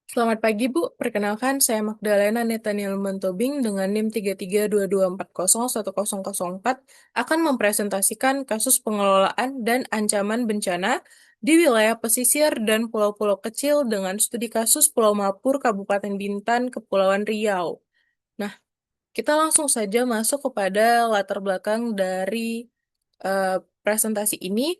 Selamat pagi, Bu. Perkenalkan, saya Magdalena Nathaniel Mentobing dengan NIM 3322401004 akan mempresentasikan kasus pengelolaan dan ancaman bencana di wilayah pesisir dan pulau-pulau kecil dengan studi kasus Pulau Mapur, Kabupaten Bintan, Kepulauan Riau. Nah, kita langsung saja masuk kepada latar belakang dari eh, presentasi ini.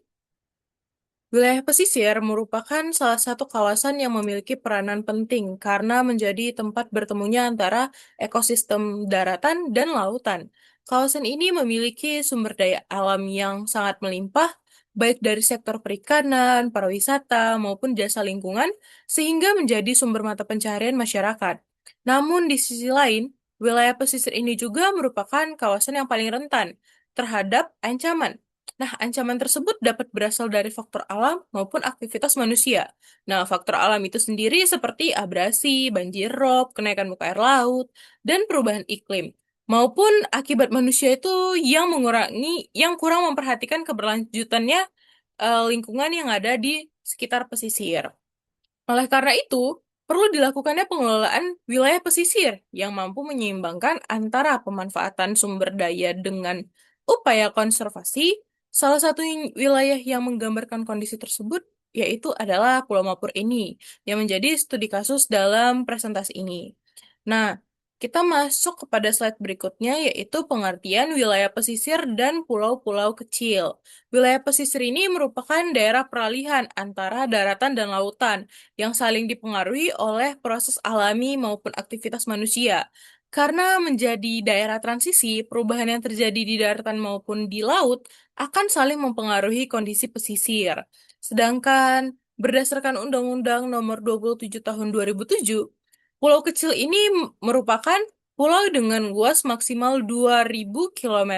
Wilayah pesisir merupakan salah satu kawasan yang memiliki peranan penting karena menjadi tempat bertemunya antara ekosistem daratan dan lautan. Kawasan ini memiliki sumber daya alam yang sangat melimpah, baik dari sektor perikanan, pariwisata, maupun jasa lingkungan, sehingga menjadi sumber mata pencaharian masyarakat. Namun, di sisi lain, wilayah pesisir ini juga merupakan kawasan yang paling rentan terhadap ancaman. Nah, ancaman tersebut dapat berasal dari faktor alam maupun aktivitas manusia. Nah, faktor alam itu sendiri seperti abrasi, banjir rob, kenaikan muka air laut, dan perubahan iklim. Maupun akibat manusia itu yang kurang memperhatikan keberlanjutannya lingkungan yang ada di sekitar pesisir. Oleh karena itu, perlu dilakukannya pengelolaan wilayah pesisir yang mampu menyeimbangkan antara pemanfaatan sumber daya dengan upaya konservasi. Salah satu wilayah yang menggambarkan kondisi tersebut yaitu adalah Pulau Mapur ini, yang menjadi studi kasus dalam presentasi ini. Nah, kita masuk kepada slide berikutnya, yaitu pengertian wilayah pesisir dan pulau-pulau kecil. Wilayah pesisir ini merupakan daerah peralihan antara daratan dan lautan yang saling dipengaruhi oleh proses alami maupun aktivitas manusia. Karena menjadi daerah transisi, perubahan yang terjadi di daratan maupun di laut akan saling mempengaruhi kondisi pesisir. Sedangkan berdasarkan Undang-Undang Nomor 27 Tahun 2007, pulau kecil ini merupakan pulau dengan luas maksimal 2.000 km²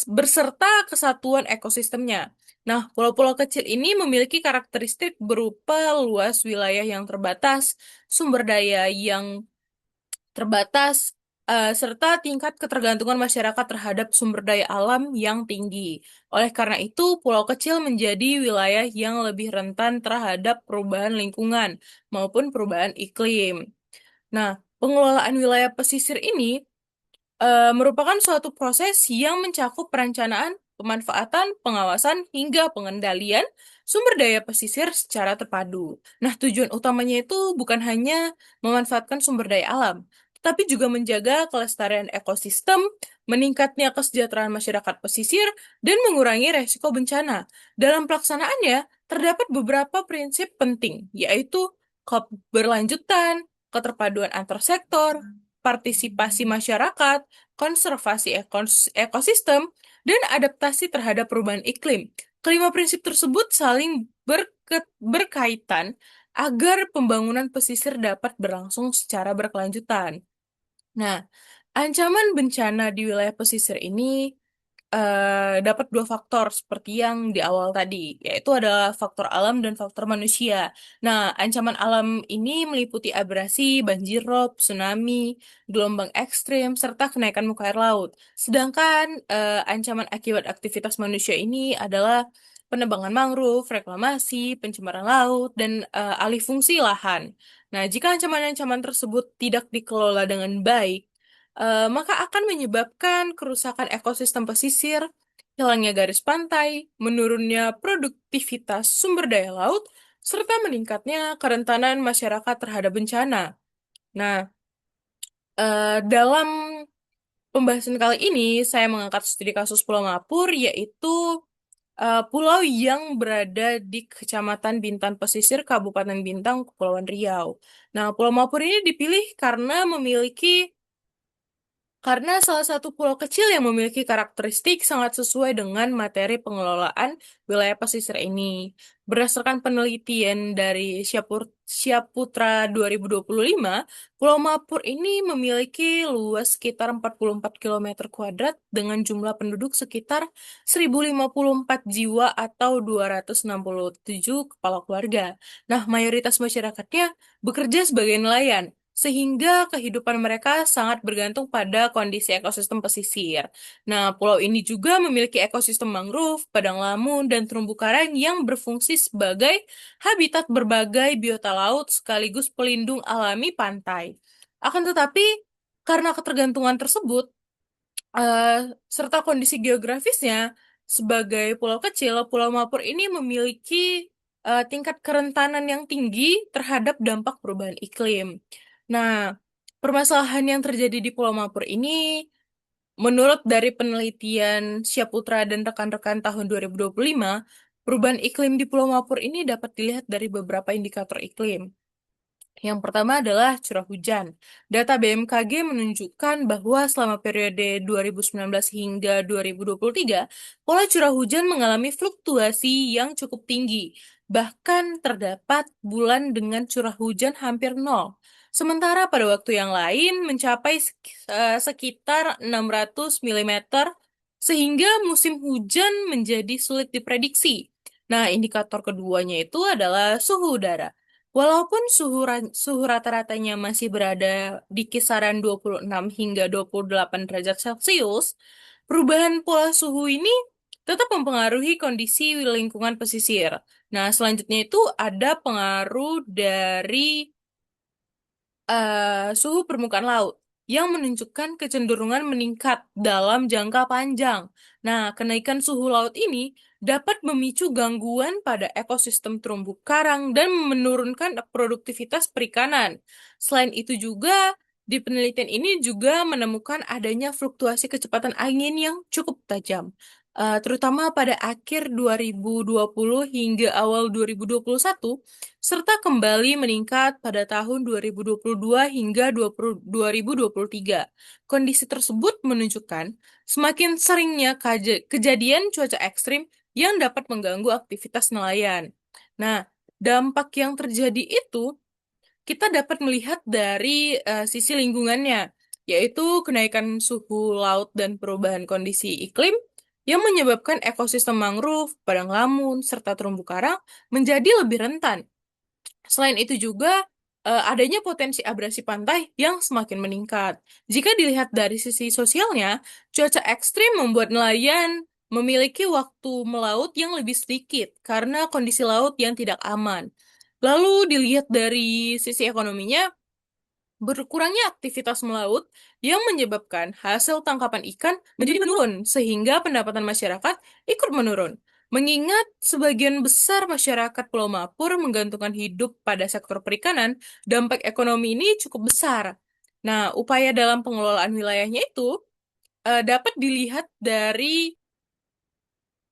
berserta kesatuan ekosistemnya. Nah, pulau-pulau kecil ini memiliki karakteristik berupa luas wilayah yang terbatas, sumber daya yang terbatas, serta tingkat ketergantungan masyarakat terhadap sumber daya alam yang tinggi. Oleh karena itu, pulau kecil menjadi wilayah yang lebih rentan terhadap perubahan lingkungan maupun perubahan iklim. Nah, pengelolaan wilayah pesisir ini merupakan suatu proses yang mencakup perencanaan, pemanfaatan, pengawasan, hingga pengendalian sumber daya pesisir secara terpadu. Nah, tujuan utamanya itu bukan hanya memanfaatkan sumber daya alam, tetapi juga menjaga kelestarian ekosistem, meningkatnya kesejahteraan masyarakat pesisir, dan mengurangi resiko bencana. Dalam pelaksanaannya, terdapat beberapa prinsip penting, yaitu keberlanjutan, keterpaduan antar sektor, partisipasi masyarakat, konservasi ekosistem, dan adaptasi terhadap perubahan iklim. Kelima prinsip tersebut saling berkaitan agar pembangunan pesisir dapat berlangsung secara berkelanjutan. Nah, ancaman bencana di wilayah pesisir ini dapat dua faktor seperti yang di awal tadi, yaitu adalah faktor alam dan faktor manusia. Nah, ancaman alam ini meliputi abrasi, banjir rob, tsunami, gelombang ekstrim, serta kenaikan muka air laut. Sedangkan ancaman akibat aktivitas manusia ini adalah penebangan mangrove, reklamasi, pencemaran laut, dan alih fungsi lahan. Nah, jika ancaman-ancaman tersebut tidak dikelola dengan baik, maka akan menyebabkan kerusakan ekosistem pesisir, hilangnya garis pantai, menurunnya produktivitas sumber daya laut, serta meningkatnya kerentanan masyarakat terhadap bencana. Nah, dalam pembahasan kali ini, saya mengangkat studi kasus Pulau Mapur, yaitu pulau yang berada di Kecamatan Bintan Pesisir, Kabupaten Bintang, Kepulauan Riau. Nah, Pulau Mapur ini dipilih karena salah satu pulau kecil yang memiliki karakteristik sangat sesuai dengan materi pengelolaan wilayah pesisir ini. Berdasarkan penelitian dari Syaputra 2025, Pulau Mapur ini memiliki luas sekitar 44 km² dengan jumlah penduduk sekitar 1.054 jiwa atau 267 kepala keluarga. Nah, mayoritas masyarakatnya bekerja sebagai nelayan, sehingga kehidupan mereka sangat bergantung pada kondisi ekosistem pesisir. Nah, pulau ini juga memiliki ekosistem mangrove, padang lamun, dan terumbu karang yang berfungsi sebagai habitat berbagai biota laut sekaligus pelindung alami pantai. Akan tetapi, karena ketergantungan tersebut, serta kondisi geografisnya, sebagai pulau kecil, Pulau Mapur ini memiliki tingkat kerentanan yang tinggi terhadap dampak perubahan iklim. Nah, permasalahan yang terjadi di Pulau Mapur ini, menurut dari penelitian Syaputra dan rekan-rekan tahun 2025, perubahan iklim di Pulau Mapur ini dapat dilihat dari beberapa indikator iklim. Yang pertama adalah curah hujan. Data BMKG menunjukkan bahwa selama periode 2019 hingga 2023, pola curah hujan mengalami fluktuasi yang cukup tinggi. Bahkan terdapat bulan dengan curah hujan hampir nol. Sementara pada waktu yang lain mencapai sekitar 600 mm, sehingga musim hujan menjadi sulit diprediksi. Nah, indikator keduanya itu adalah suhu udara. Walaupun suhu rata-ratanya masih berada di kisaran 26 hingga 28 derajat Celcius, perubahan pola suhu ini tetap mempengaruhi kondisi lingkungan pesisir. Nah, selanjutnya itu ada pengaruh dari suhu permukaan laut yang menunjukkan kecenderungan meningkat dalam jangka panjang. Nah, kenaikan suhu laut ini dapat memicu gangguan pada ekosistem terumbu karang dan menurunkan produktivitas perikanan. Selain itu juga, di penelitian ini juga menemukan adanya fluktuasi kecepatan angin yang cukup tajam, terutama pada akhir 2020 hingga awal 2021, serta kembali meningkat pada tahun 2022 hingga 2023. Kondisi tersebut menunjukkan semakin seringnya kejadian cuaca ekstrim yang dapat mengganggu aktivitas nelayan. Nah, dampak yang terjadi itu kita dapat melihat dari sisi lingkungannya, yaitu kenaikan suhu laut dan perubahan kondisi iklim yang menyebabkan ekosistem mangrove, padang lamun, serta terumbu karang menjadi lebih rentan. Selain itu juga adanya potensi abrasi pantai yang semakin meningkat. Jika dilihat dari sisi sosialnya, cuaca ekstrim membuat nelayan memiliki waktu melaut yang lebih sedikit karena kondisi laut yang tidak aman. Lalu dilihat dari sisi ekonominya, berkurangnya aktivitas melaut yang menyebabkan hasil tangkapan ikan menjadi menurun, sehingga pendapatan masyarakat ikut menurun. Mengingat sebagian besar masyarakat Pulau Mapur menggantungkan hidup pada sektor perikanan, dampak ekonomi ini cukup besar. Nah, upaya dalam pengelolaan wilayahnya itu dapat dilihat dari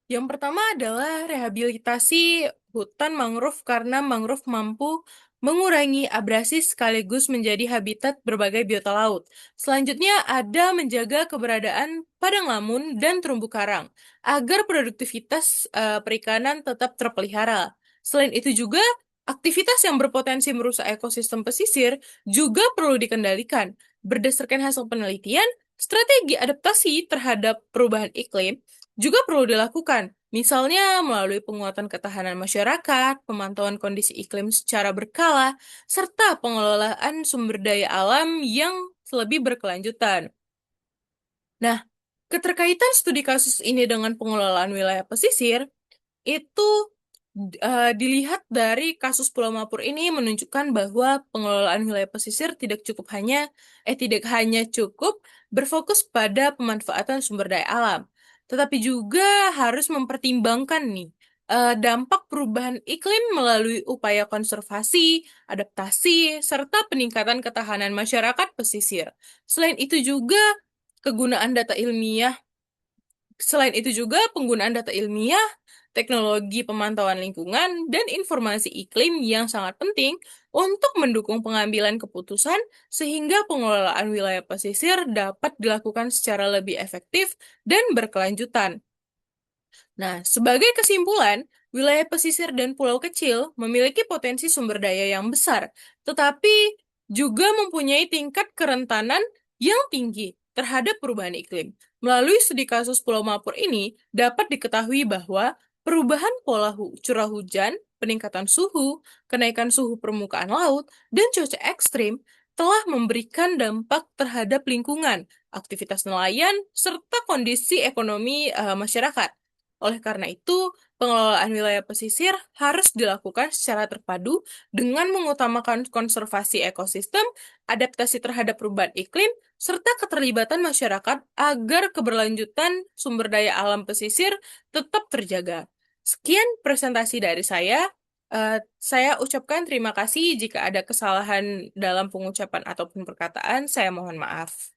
yang pertama adalah rehabilitasi hutan mangrove karena mangrove mampu mengurangi abrasi sekaligus menjadi habitat berbagai biota laut. Selanjutnya ada menjaga keberadaan padang lamun dan terumbu karang agar produktivitas perikanan tetap terpelihara. Selain itu juga aktivitas yang berpotensi merusak ekosistem pesisir juga perlu dikendalikan. Berdasarkan hasil penelitian, strategi adaptasi terhadap perubahan iklim juga perlu dilakukan, misalnya melalui penguatan ketahanan masyarakat, pemantauan kondisi iklim secara berkala, serta pengelolaan sumber daya alam yang lebih berkelanjutan. Nah, keterkaitan studi kasus ini dengan pengelolaan wilayah pesisir itu dilihat dari kasus Pulau Mapur ini menunjukkan bahwa pengelolaan wilayah pesisir tidak hanya cukup berfokus pada pemanfaatan sumber daya alam, tetapi juga harus mempertimbangkan nih dampak perubahan iklim melalui upaya konservasi, adaptasi, serta peningkatan ketahanan masyarakat pesisir. Selain itu juga kegunaan data ilmiah Selain itu juga penggunaan data ilmiah, teknologi pemantauan lingkungan, dan informasi iklim yang sangat penting untuk mendukung pengambilan keputusan sehingga pengelolaan wilayah pesisir dapat dilakukan secara lebih efektif dan berkelanjutan. Nah, sebagai kesimpulan, wilayah pesisir dan pulau kecil memiliki potensi sumber daya yang besar, tetapi juga mempunyai tingkat kerentanan yang tinggi terhadap perubahan iklim. Melalui studi kasus Pulau Mapur ini, dapat diketahui bahwa perubahan pola curah hujan, peningkatan suhu, kenaikan suhu permukaan laut, dan cuaca ekstrim telah memberikan dampak terhadap lingkungan, aktivitas nelayan, serta kondisi ekonomi masyarakat. Oleh karena itu, pengelolaan wilayah pesisir harus dilakukan secara terpadu dengan mengutamakan konservasi ekosistem, adaptasi terhadap perubahan iklim, serta keterlibatan masyarakat agar keberlanjutan sumber daya alam pesisir tetap terjaga. Sekian presentasi dari saya. Saya ucapkan terima kasih jika ada kesalahan dalam pengucapan ataupun perkataan. Saya mohon maaf.